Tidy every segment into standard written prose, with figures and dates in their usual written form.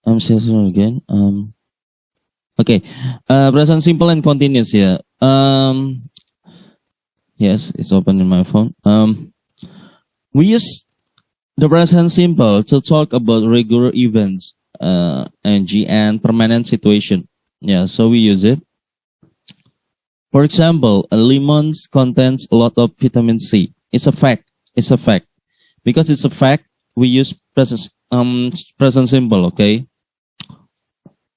I'm still again. Okay. Present simple and continuous here. Yes, it's open in my phone. We use the present simple to talk about regular events, and permanent situation. Yeah, so we use it. For example, lemons contains a lot of vitamin C. It's a fact. It's a fact. Because it's a fact, we use present simple, okay?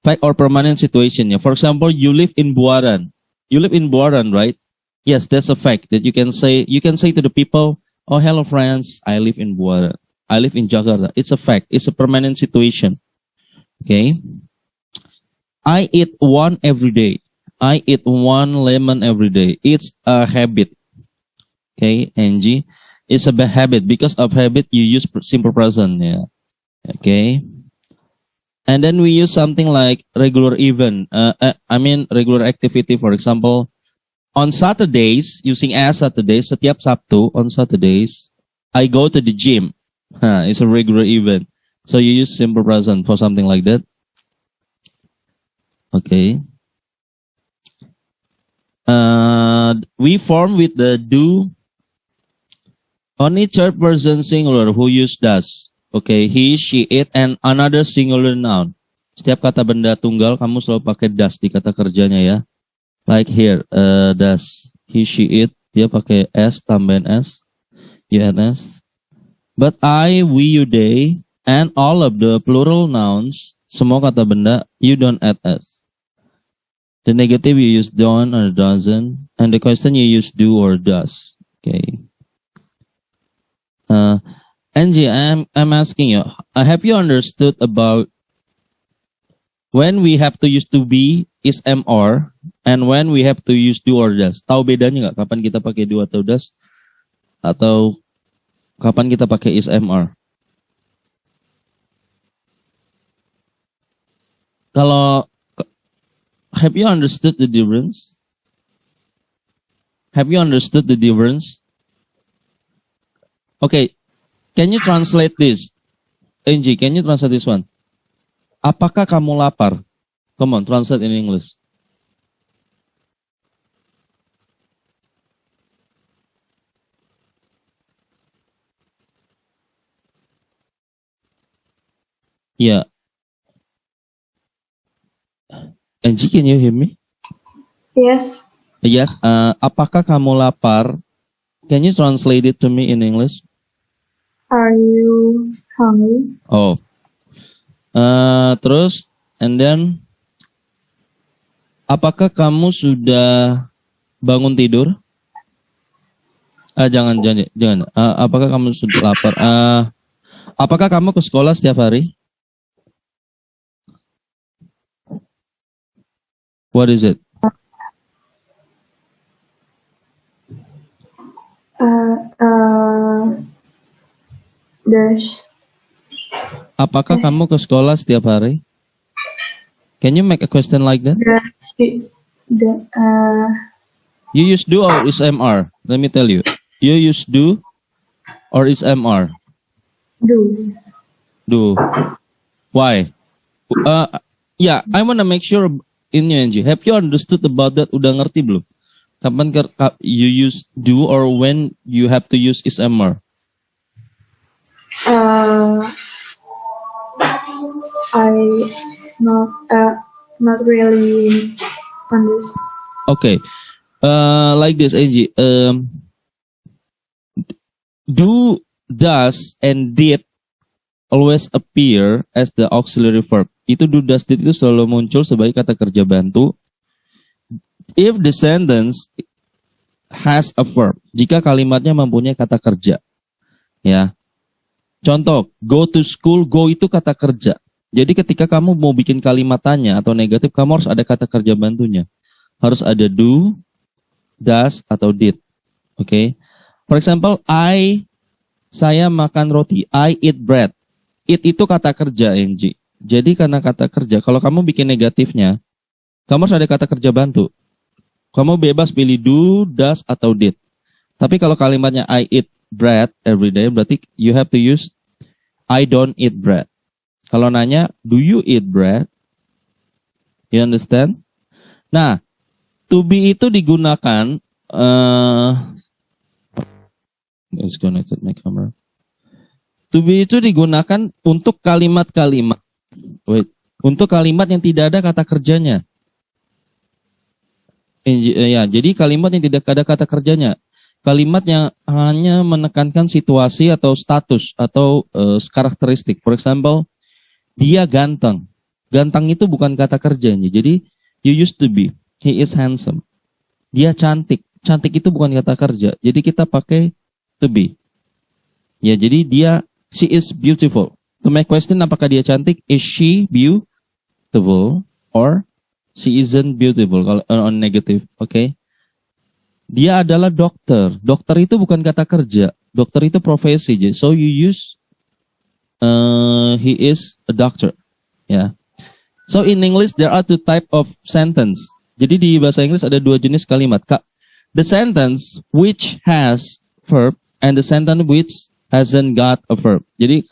Fact or permanent situation. Yeah. For example, you live in Buaran. You live in Buaran, right? Yes, that's a fact that you can say. You can say to the people, "Oh, hello, friends. I live in Buaran. I live in Jakarta." It's a fact. It's a permanent situation. Okay. I eat one every day. I eat one lemon every day. It's a habit. Okay, Angie. It's a habit. Because of habit, you use simple present. Yeah. Okay. And then we use something like regular event. Regular activity. For example, on Saturdays, using as Saturdays, setiap Sabtu on Saturdays, I go to the gym. It's a regular event. So you use simple present for something like that. Okay. We form with the do. Only third person singular who use does. Okay, he, she, it, and another singular noun. Setiap kata benda tunggal, kamu selalu pakai does di kata kerjanya ya. Like here, does. He, she, it, dia pakai s, tambahin s. You add s. But I, we, you, they, and all of the plural nouns, semua kata benda, you don't add s. The negative you use don't or doesn't, and the question you use do or does. Okay. Angie, I'm asking you, have you understood about when we have to use to be is MR and when we have to use do or does? Tahu bedanya nggak? Kapan kita pakai do atau does? Atau kapan kita pakai is MR? Kalau have you understood the difference? Have you understood the difference? Okay. Can you translate this? Angie, can you translate this one? Apakah kamu lapar? Come on, translate in English. Yeah. Angie, can you hear me? Yes. Yes. Apakah kamu lapar? Can you translate it to me in English? Are you hungry? Oh. Terus, and then, apakah kamu sudah bangun tidur? Jangan. Apakah kamu sudah lapar? Apakah kamu ke sekolah setiap hari? What is it? Dash. Apakah kamu ke sekolah setiap hari? Can you make a question like that? You use do or is MR? Let me tell you. You use do or is MR? Do. Why? Yeah, I want to make sure in you, Angie. Have you understood about that? Udah ngerti belum? Kapan you use do or when you have to use is MR? I not really understand. Okay. Like this, Angie. Do, does, and did always appear as the auxiliary verb. Itu do, does, did itu selalu muncul sebagai kata kerja bantu. If the sentence has a verb. Jika kalimatnya mempunyai kata kerja. Ya. Contoh, go to school, go itu kata kerja. Jadi ketika kamu mau bikin kalimat tanya atau negatif, kamu harus ada kata kerja bantunya. Harus ada do, does, atau did. Okay? For example, saya makan roti. I eat bread. Eat itu kata kerja, Angie. Jadi karena kata kerja, kalau kamu bikin negatifnya, kamu harus ada kata kerja bantu. Kamu bebas pilih do, does, atau did. Tapi kalau kalimatnya I eat bread every day, berarti you have to use I don't eat bread. Kalau nanya, do you eat bread? You understand? Nah, to be itu digunakan, disconnected my camera. To be itu digunakan untuk kalimat-kalimat. Untuk kalimat yang tidak ada kata kerjanya. Ya, jadi kalimat yang tidak ada kata kerjanya. Kalimat yang hanya menekankan situasi atau status atau karakteristik. For example, dia ganteng. Ganteng itu bukan kata kerjanya. Jadi, you used to be. He is handsome. Dia cantik. Cantik itu bukan kata kerja. Jadi kita pakai to be. Ya, jadi she is beautiful. To make question, apakah dia cantik? Is she beautiful? Or she isn't beautiful, kalau on negative, okay? Dia adalah dokter. Dokter itu bukan kata kerja. Dokter itu profesi. So you use he is a doctor. Yeah. So in English there are two type of sentence. Jadi di bahasa Inggris ada dua jenis kalimat. The sentence which has verb and the sentence which hasn't got a verb. Jadi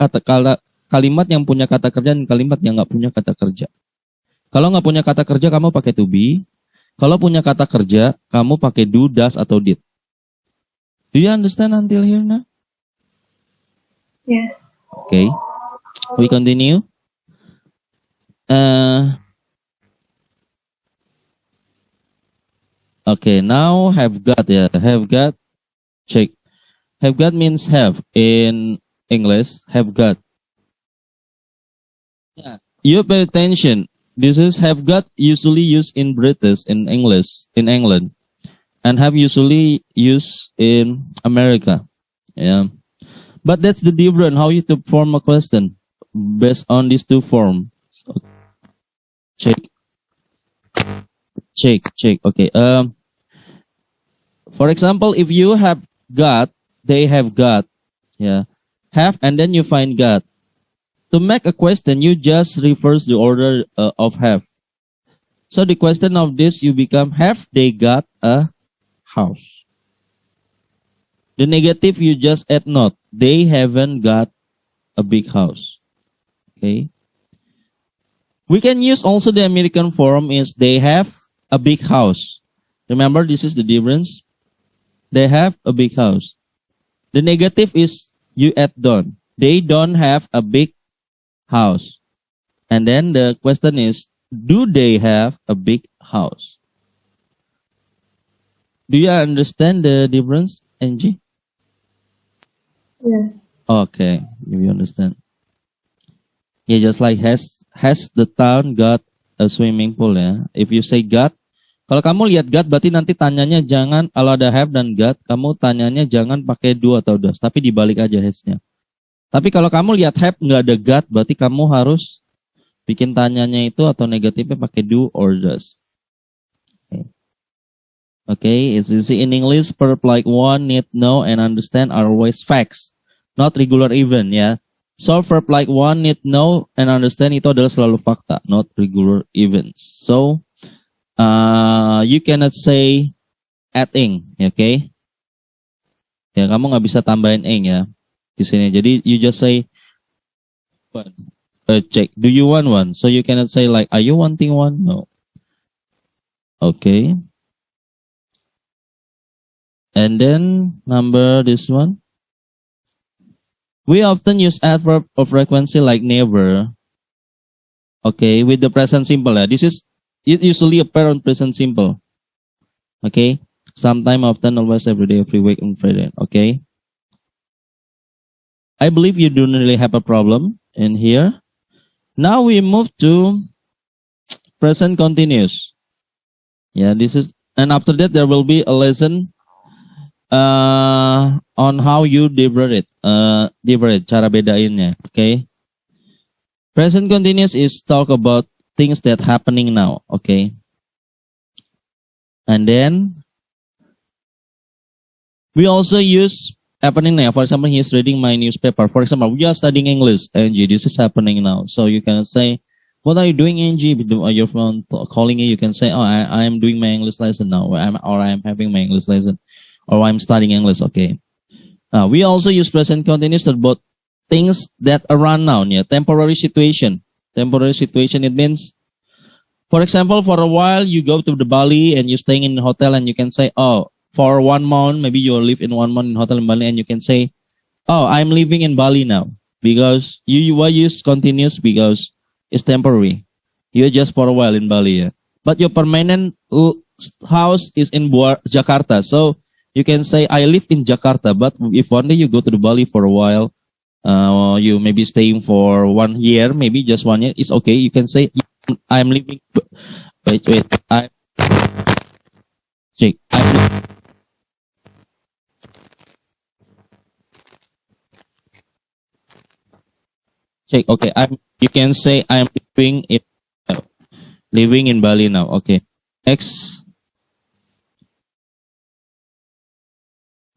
kalimat yang punya kata kerja dan kalimat yang nggak punya kata kerja. Kalau nggak punya kata kerja, kamu pakai to be. Kalau punya kata kerja, kamu pakai do, does, atau did. Do you understand until here now? Yes. Okay. We continue. Okay, now have got, ya. Have got, check. Have got means have in English. Have got. Yeah. You pay attention. This is have got usually used in British, in English, in England, and have usually used in America. Yeah, but that's the difference. How you to form a question based on these two forms. Check. Okay. For example, if you have got, they have got. Yeah, have and then you find got. To make a question, you just reverse the order of have. So the question of this, you become, have they got a house? The negative, you just add not. They haven't got a big house. Okay. We can use also the American form is they have a big house. Remember, this is the difference. They have a big house. The negative is you add don't. They don't have a big house. And then the question is, do they have a big house? Do you understand the difference, Angie? Yes. Okay, you understand. Yeah, just like has the town got a swimming pool, ya? If you say got, kalau kamu lihat got, berarti nanti tanyanya jangan, kalau ada have dan got, kamu tanyanya jangan pakai do atau does, tapi dibalik aja has-nya. Tapi kalau kamu lihat have nggak ada got, berarti kamu harus bikin tanyanya itu atau negatifnya pakai do or does. Okay, it's easy in English. Verb like want, need, know, and understand are always facts, not regular event. Ya, so verb like want, need, know, and understand itu adalah selalu fakta, not regular events. So you cannot say adding, okay? Ya, kamu nggak bisa tambahin ing ya. Di sini. Jadi you just say check. Do you want one? So you cannot say like, are you wanting one? No. Okay. And then number this one. We often use adverb of frequency like never. Okay, with the present simple. This is it usually appear on present simple. Okay. Sometime, often, always, every day, every week, on Friday. Okay. I believe you don't really have a problem in here. Now we move to present continuous. Yeah, this is, and after that there will be a lesson on how you differentiate, cara bedainnya. Okay. Present continuous is talk about things that happening now. Okay. And then we also use happening now. For example, he is reading my newspaper. For example, we are studying English. Angie, this is happening now. So you can say, what are you doing, Angie? Your phone calling you. You can say, oh, I am doing my English lesson now. Or I am having my English lesson. Or I'm studying English. Okay. We also use present continuous about things that are run noun, yeah, temporary situation. Temporary situation, it means, for example, for a while you go to the Bali and you're staying in a hotel and you can say, oh, for 1 month, maybe you live in 1 month in hotel in Bali and you can say, oh, I'm living in Bali now because why use continuous because it's temporary. You're just for a while in Bali, yeah. But your permanent house is in Jakarta. So you can say, I live in Jakarta, but if one day you go to the Bali for a while, you may be staying for 1 year, maybe just 1 year, it's okay. You can say, I'm living, wait, I'm check, okay, you can say, I'm living in Bali now, okay. Next,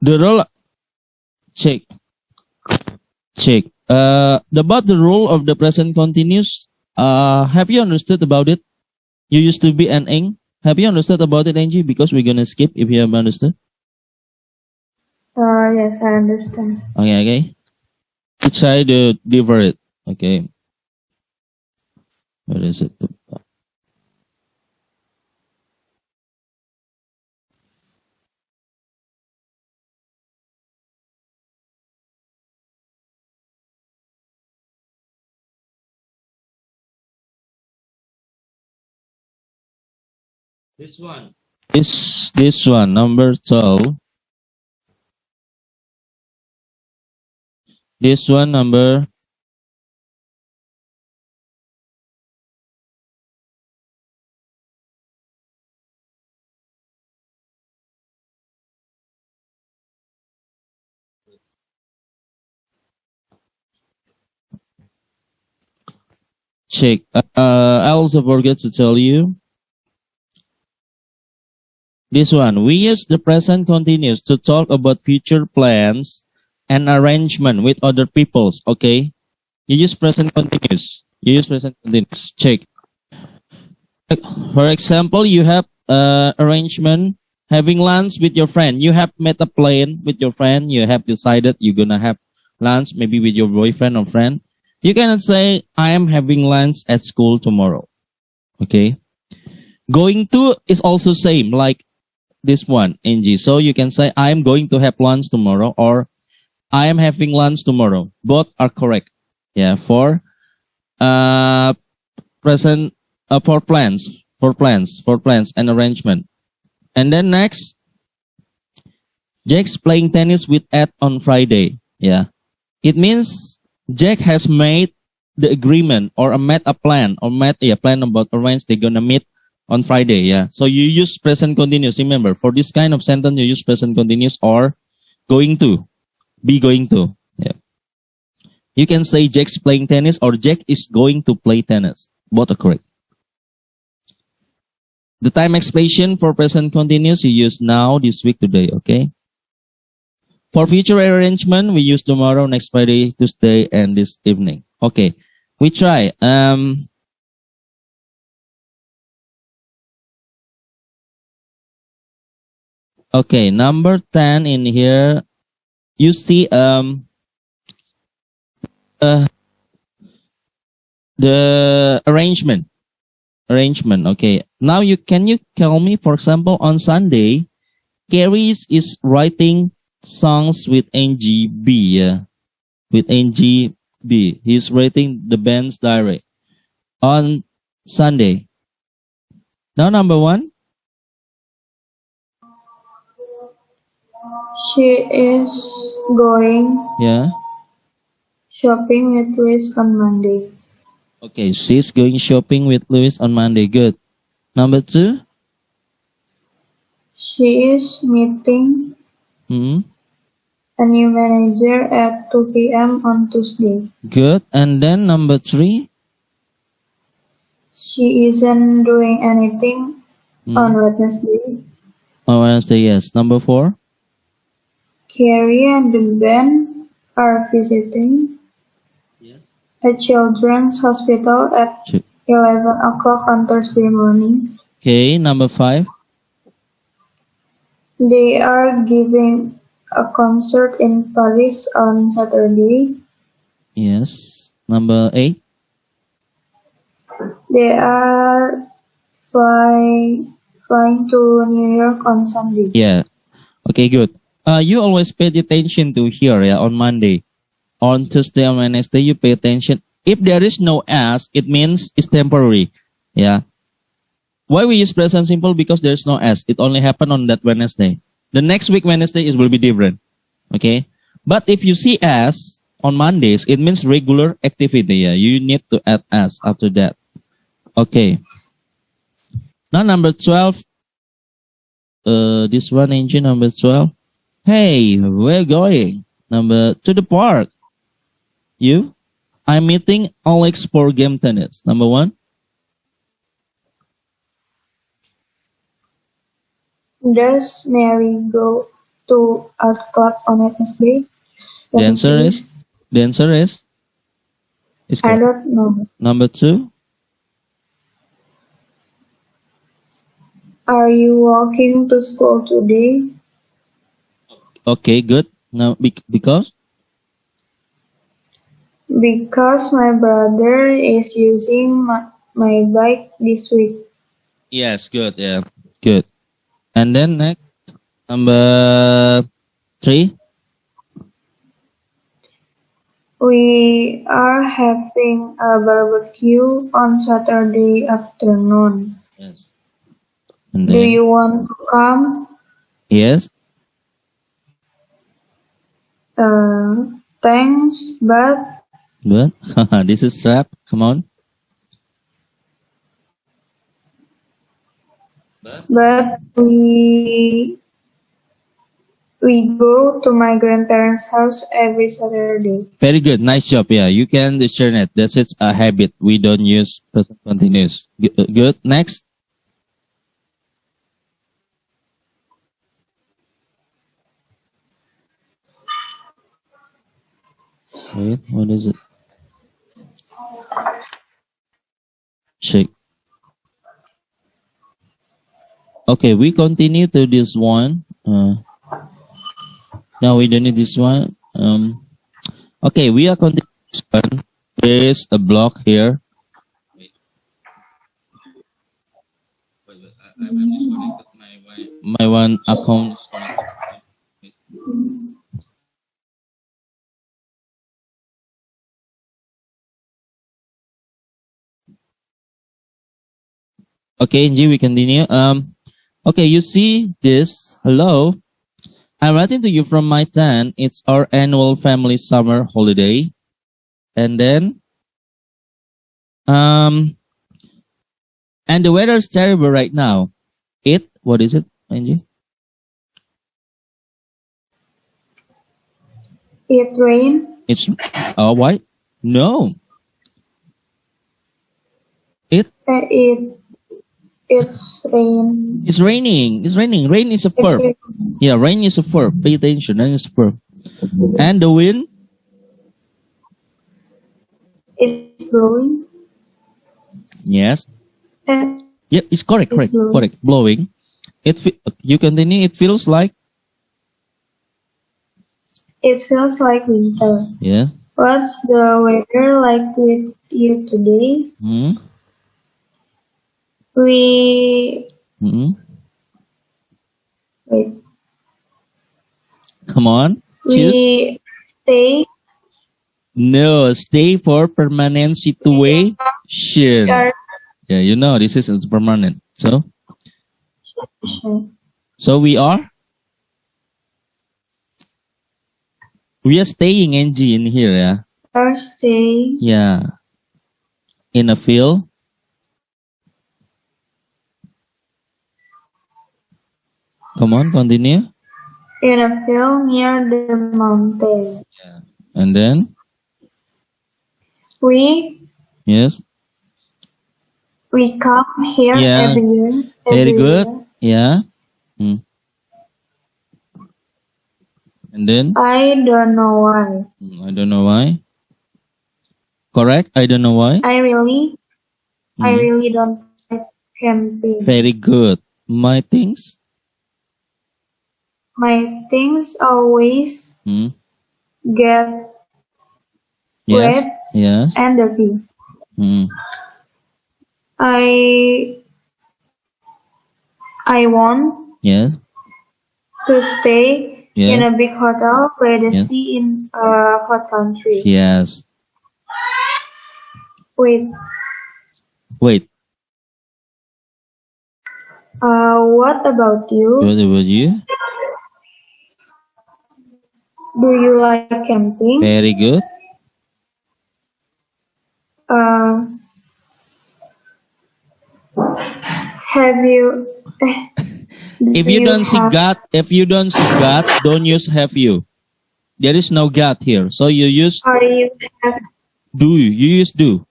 the role, check. About the role of the present continuous, have you understood about it? You used to be an ing. Have you understood about it, Angie? Because we're gonna skip if you have understood. Yes, I understand. Okay. Let's try to deliver it. Okay. Where is it? This one. This one, number 12. This one, number. Check. I also forget to tell you. This one, we use the present continuous to talk about future plans and arrangement with other peoples, okay? You use present continuous. You use present continuous. Check. For example, you have arrangement, having lunch with your friend. You have met a plan with your friend. You have decided you're going to have lunch maybe with your boyfriend or friend. You cannot say, I am having lunch at school tomorrow, okay? Going to is also same, like this one, NG. So you can say, I am going to have lunch tomorrow or I am having lunch tomorrow. Both are correct. Yeah, for present, for plans and arrangement. And then next, Jack's playing tennis with Ed on Friday. Yeah, it means Jack has made the agreement or met a plan or met a plan about arrange they're gonna meet on Friday, yeah. So you use present continuous. Remember, for this kind of sentence, you use present continuous or going to, be going to. Yeah. You can say Jack's playing tennis or Jack is going to play tennis. Both are correct. The time expression for present continuous, you use now, this week, today, okay? For future arrangement, we use tomorrow, next Friday, Tuesday, and this evening. Okay, we try. Okay, number 10 in here, you see the arrangement. Okay. Now can you tell me, for example, on Sunday, Carrie is writing songs with NGB, yeah? With NGB. He's writing the band's diary on Sunday. Now number 1. She is going shopping with Louis on Monday. Okay, she's going shopping with Louis on Monday. Good. Number 2. She is meeting a new manager at 2 p.m. on Tuesday. Good. And then number 3. She isn't doing anything on Wednesday. On Wednesday, yes. Number 4. Carrie and the band are visiting a children's hospital at 11 o'clock on Thursday morning. Okay, number 5. They are giving a concert in Paris on Saturday. Yes. Number 8. They are flying to New York on Sunday. Yeah. Okay, good. You always pay attention to here, yeah, on Monday. On Tuesday and Wednesday, you pay attention. If there is no S, it means it's temporary. Yeah. Why we use present simple? Because there's no S. It only happened on that Wednesday. The next week Wednesday will be different. Okay. But if you see S on Mondays, it means regular activity. Yeah. You need to add S after that. Okay. Now number 12. This one engine number 12. Hey, we're going. To the park. You? I'm meeting Alex for game tennis. Number 1. Does Mary go to art club on Wednesday? The answer is I correct. don't know. Number 2. Are you walking to school today? Okay, good. Now because My brother is using my bike this week. yes, good. Yeah, good. And then next number 3. We are having a barbecue on Saturday afternoon. Yes. And Do then you want to come? yes. Thanks, but Good. This is trap. Come on. but we go to my grandparents' house every Saturday. Very good. Nice job. Yeah, you can discern it. That's it's a habit. We don't use present continuous. Good. Next. Wait, what is it? Shake. Okay, we continue to this one. No, we don't need this one. Okay, we are continuing this one. There is a block here. My one account. Okay, Angie, we continue. Okay, you see this. Hello. I'm writing to you from my tent. It's our annual family summer holiday. And then, and the weather is terrible right now. What is it, Angie? It rain? It's, why? No. It's rain. It's raining. It's raining. Rain is a verb. Yeah, rain is a verb. Pay attention. Rain is a verb. And the wind? It's blowing. Yes. Yep, it's correct. Blowing. Correct. Blowing. You continue. It feels like? It feels like winter. Yes. What's the weather like with you today? Wait. Come on. We stay. No, stay for permanent situation. Yeah, you know this is permanent. So we are staying, Angie, in here. Yeah. Are staying. Yeah. In a field. Come on, continue. In a field near the mountain. Yeah. And then? Yes. We come here every year. Very good. Yeah. And then? I don't know why. I don't know why. Correct. I don't know why. I really don't like camping. Very good. My things always get Yes. wet, Yes. and dirty. Mm. I want Yes. to stay in Yes. a big hotel by the Yes. sea in a hot country. Yes. Wait, Wait. what about you? What about you? Do you like camping? Very good. Uh, have you? If Do you you don't see have? God, don't use have you. There is no God here. So you use Are you have? do. You use do.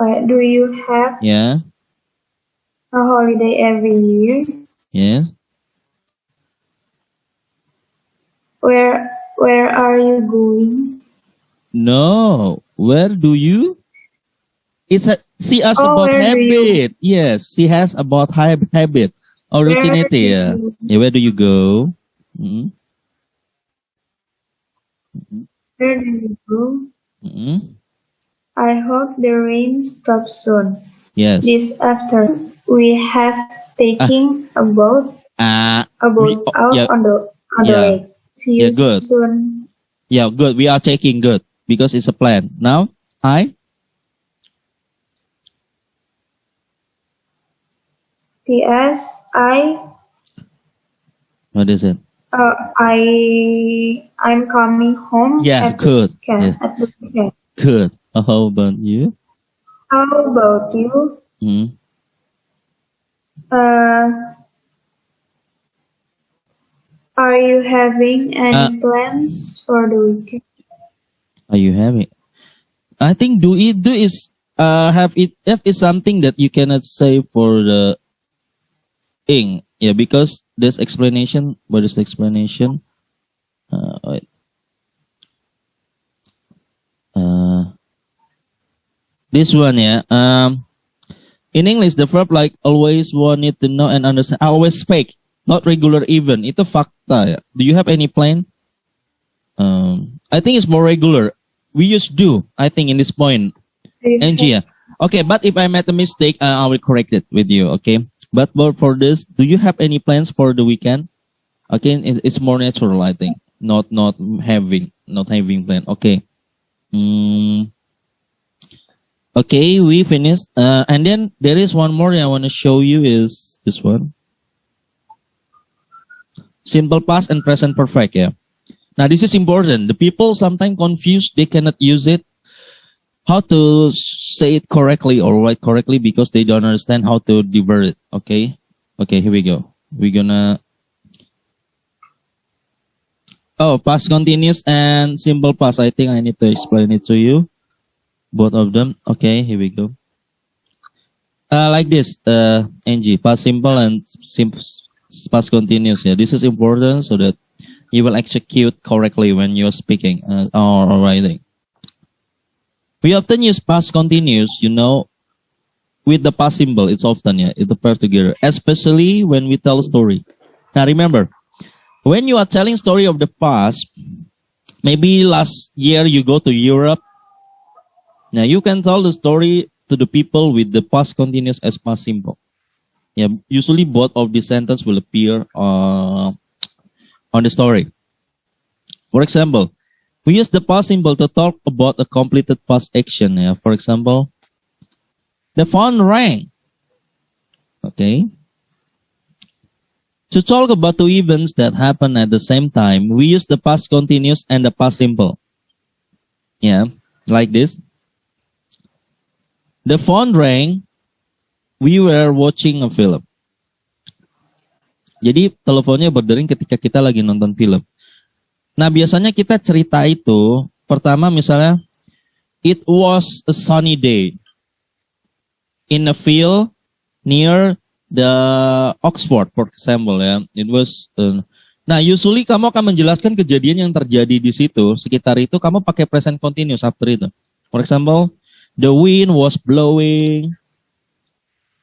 Do you have Yeah. a holiday every year? Yes. Where are you going? No. Where do you? She asked Oh, about where do you? habit. Yes. She has about habit. Where do Originality. Yeah. you? Yeah. Where do you go? Mm-hmm. Where do you go? Mm-hmm. I hope the rain stops soon. Yes. This afternoon, we have Ah. taken a boat out Yeah. on the Yeah. lake. See Yeah. you Good. soon. Yeah. Good. We are taking good because it's a plan. Now, hi. P.S. What is it? I'm coming home Yeah. at the Good. Yeah. weekend. Good. How about you? How about you? Mm. Uh, are you having Uh, any plans for the weekend? are you having? I think do is have it if is something that you cannot say for the ing. Yeah, because this explanation. What is the explanation? Wait. This one, yeah. In English, the verb like always wanted to know and understand. Always speak, not regular even. Itu fakta ya. Do you have any plan? I think it's more regular. We use do, I think, in this point. Angie, yeah. Okay, but if I made a mistake, I will correct it with you, okay? But for this, do you have any plans for the weekend? Okay, it's more natural, I think. Not having plan. Okay. Okay, we finished. And then there is one more I want to show you is this one. Simple past and present perfect, yeah. Now this is important. The people sometimes confused. They cannot use it. How to say it correctly or write correctly because they don't understand how to divert it. Okay. Okay, here we go. We're gonna. Oh, past continuous and simple past. I think I need to explain it to you. Both of them. Okay, here we go. Like this, Angie, past simple and past continuous. Yeah, this is important so that you will execute correctly when you're speaking or writing. We often use past continuous, with the past symbol. It's often, it's the pair together, especially when we tell a story. Now remember, when you are telling story of the past, maybe last year you go to Europe. Now you can tell the story to the people with the past continuous as past simple. Yeah, usually both of these sentences will appear on the story. For example, we use the past symbol to talk about a completed past action. Yeah, for example, the phone rang. Okay. To talk about two events that happen at the same time, we use the past continuous and the past simple. Yeah, like this. The phone rang. We were watching a film. Jadi teleponnya berdering ketika kita lagi nonton film. Nah biasanya kita cerita itu, pertama misalnya, it was a sunny day in a field near the Oxford, for example ya. It was. Nah usually kamu akan menjelaskan kejadian yang terjadi di situ, sekitar itu kamu pakai present continuous after itu. For example, the wind was blowing.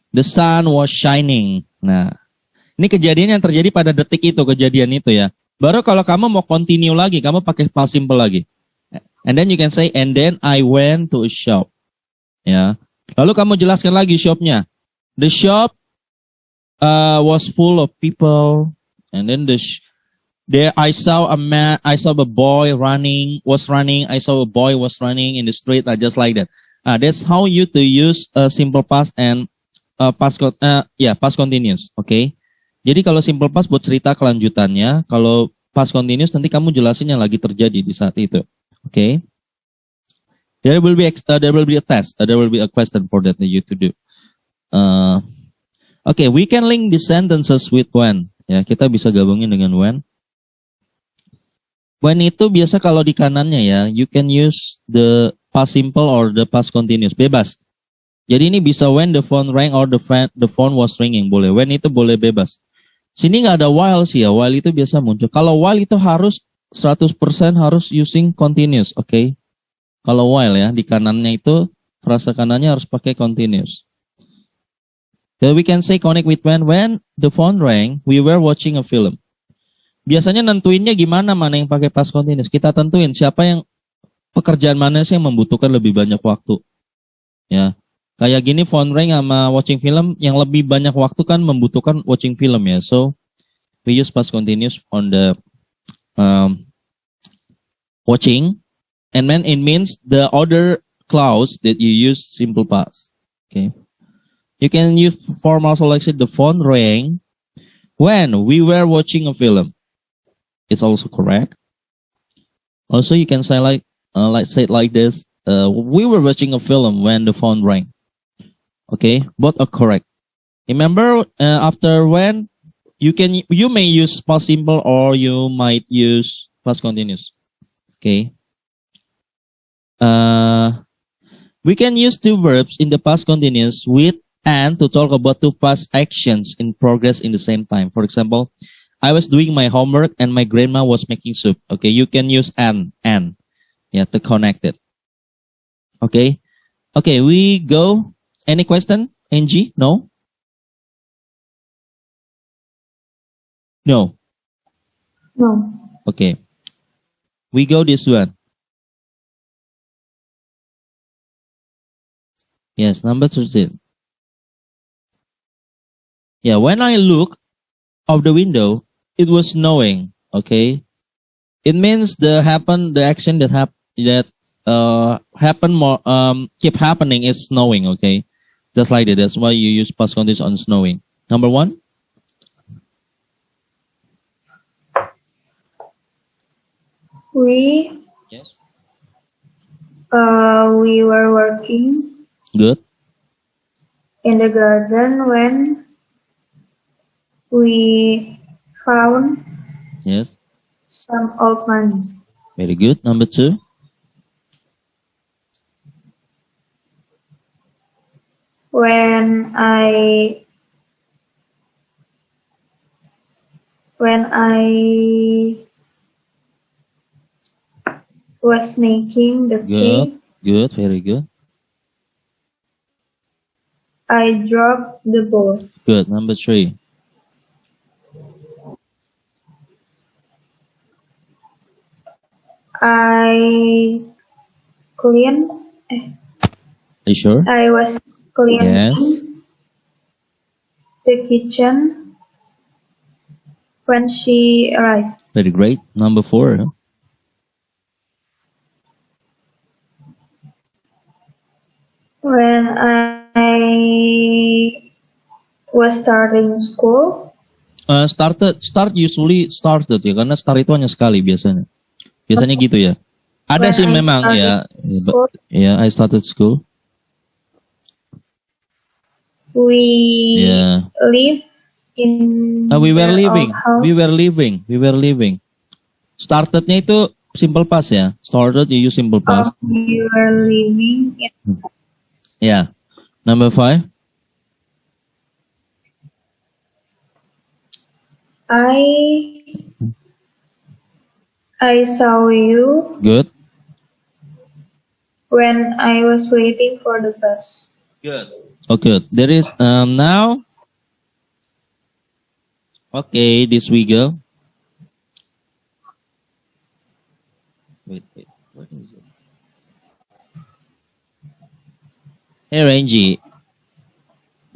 The sun was shining. Nah, ini kejadian yang terjadi pada detik itu, kejadian itu ya. Baru kalau kamu mau continue lagi, kamu pakai past simple lagi. And then you can say, and then I went to a shop. Ya. Lalu kamu jelaskan lagi shopnya. The shop was full of people, and then there I saw a man, I saw a boy was running, I saw a boy was running in the street, just like that. That's how you to use simple past and past continuous, okay? Jadi kalau simple past buat cerita kelanjutannya, kalau past continuous nanti kamu jelasin yang lagi terjadi di saat itu, okay? There will be a test, there will be a question for that you to do. Okay, we can link the sentences with when. Ya, kita bisa gabungin dengan when. When itu biasa kalau di kanannya ya, you can use the past simple or the past continuous, bebas. Jadi ini bisa when the phone rang or the phone was ringing, boleh. When itu boleh bebas. Sini nggak ada while sih ya, while itu biasa muncul. Kalau while itu harus 100% harus using continuous, oke? Okay? Kalau while ya, di kanannya itu, frasa kanannya harus pakai continuous. So we can say connect with when the phone rang, we were watching a film. Biasanya nentuinnya gimana mana yang pakai past continuous? Kita tentuin siapa yang pekerjaan mana sih yang membutuhkan lebih banyak waktu. Ya. Kayak gini phone ring sama watching film yang lebih banyak waktu kan membutuhkan watching film ya. So we use past continuous on the watching, and when it means the other clause that you use simple past. Okay. You can use formal selection the phone rang when we were watching a film. It's also correct. Also, you can say say it like this. We were watching a film when the phone rang. Okay, both are correct. Remember, after when you may use past simple or you might use past continuous. Okay. We can use two verbs in the past continuous with and to talk about two past actions in progress in the same time. For example, I was doing my homework and my grandma was making soup. Okay, you can use and yeah, to connect it. Okay, we go. Any question, Angie? No? No. Okay, we go this one. Yes, number 13. Yeah, when I look out the window, it was snowing. Okay, it means the action that keep happening is snowing. Okay, just like that. That's why you use past continuous on snowing. Number 1. Yes. We were working. Good. In the garden when we found Yes. some old money. Very good. Number 2. When I was making the cake, Good. Very good. I dropped the bowl. Good. Number 3. I cleaned. Are you sure? I was cleaning Yes. the kitchen when she arrived. Very great. Number 4. When I was starting school. Start usually started ya, karena start itu hanya sekali biasanya. Biasanya gitu ya. Ada sih memang ya. Ya, I started school. We live in. We were living. Startednya itu simple past ya. Started you use simple past. We were living in. Yeah. Number 5. I saw you. Good. When I was waiting for the bus. Good. Oh, good. There is now. Okay, this we go. Wait. What is it? Hey Renji,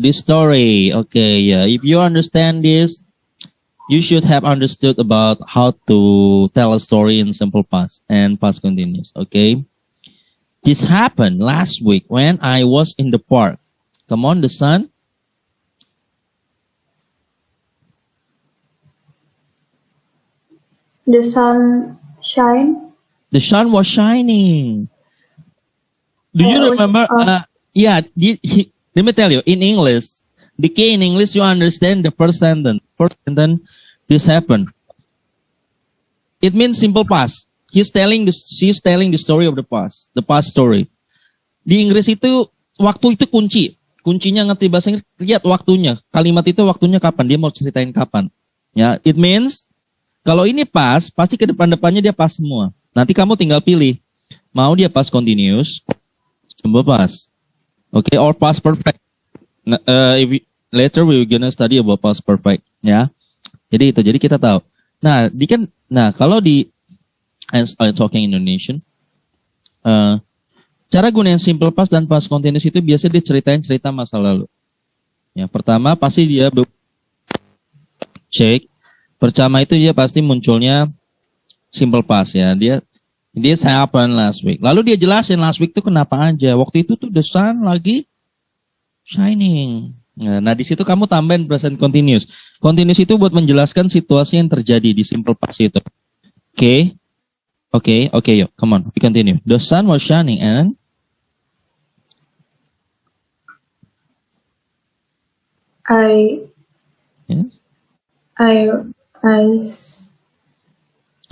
this story, okay, yeah. If you understand this, you should have understood about how to tell a story in simple past and past continuous, okay? This happened last week when I was in the park. Come on, the sun. The sun shine. The sun was shining. Do you Oh, remember? Yeah, let me tell you, in English, the key in English, you understand the first sentence. First sentence, this happened. It means simple past. She's telling the story of the past story. Di Inggris itu, waktu itu kunci. Kuncinya ngerti bahasa Inggris, lihat waktunya. Kalimat itu waktunya kapan, dia mau ceritain kapan. Ya, it means, kalau ini pas, pasti ke depan-depannya dia pas semua. Nanti kamu tinggal pilih. Mau dia past continuous, simple past. Okay, or past perfect. Later we're gonna study about past perfect. Ya, jadi kita tahu. Nah, kalau di as I'm talking Indonesian, cara gunain simple past dan past continuous itu biasa dia ceritain cerita masa lalu. Ya, pertama pasti dia cek. Pertama itu dia pasti munculnya simple past ya. Dia happened last week. Lalu dia jelasin last week itu kenapa aja. Waktu itu tuh the sun lagi shining. Nah, di situ kamu tambahin present continuous. Continuous itu buat menjelaskan situasi yang terjadi di simple past itu. Okay, yuk, come on, we continue. The sun was shining and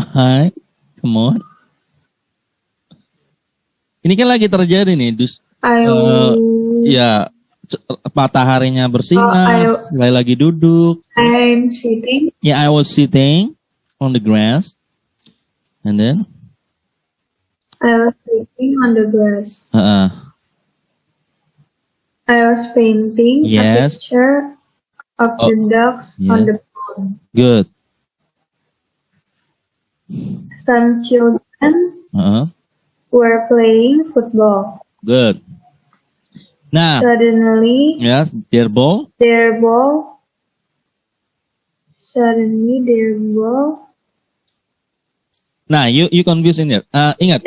Hi, come on. Ini kan lagi terjadi nih, ya mataharinya bersinar, lagi duduk. I'm sitting. Yeah, I was sitting on the grass, and then I was sitting on the grass. I was painting a picture of the ducks on the pond. Good. Some children were playing football. Good. Nah, suddenly, their ball. Nah, you confused in there. Ingat.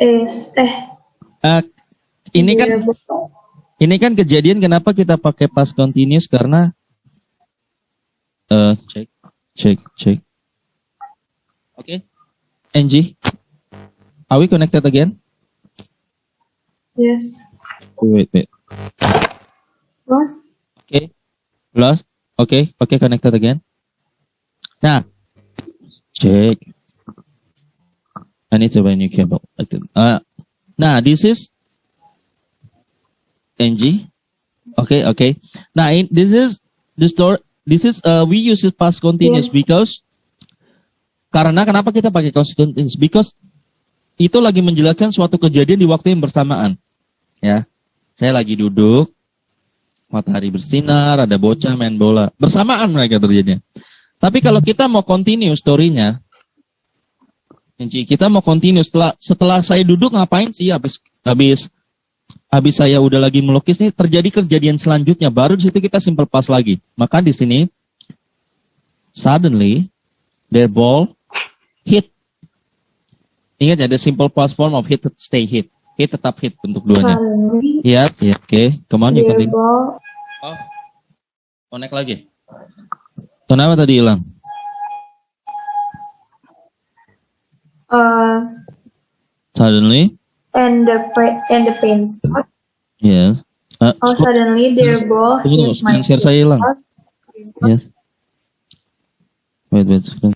Ini kan kejadian kenapa kita pakai past continuous karena check. Okay. Angie, are we connected again? Yes. Wait. What? Okay. Lost. Okay, connected again. Nah, check. I need to buy a new cable. Nah, this is Angie. Okay. Now, this is the story. This is we use past continuous because karena kenapa kita pakai past continuous? Because itu lagi menjelaskan suatu kejadian di waktu yang bersamaan. Ya, saya lagi duduk, matahari bersinar, ada bocah main bola, bersamaan mereka terjadinya. Tapi kalau kita mau continue story-nya, kita mau continue setelah saya duduk ngapain sih? Habis saya udah lagi melukis nih, terjadi kejadian selanjutnya, baru di situ kita simple past lagi. Maka di sini suddenly their ball hit. Ingat ya, the simple past form of hit stay hit. Hit tetap hit untuk duanya. Iya, oke. Come on, you continue. Oh, connect lagi. Kenapa tadi hilang? Suddenly. And the paint. Yes. Suddenly their ball hit my share saya hilang. Yes. Wait, screen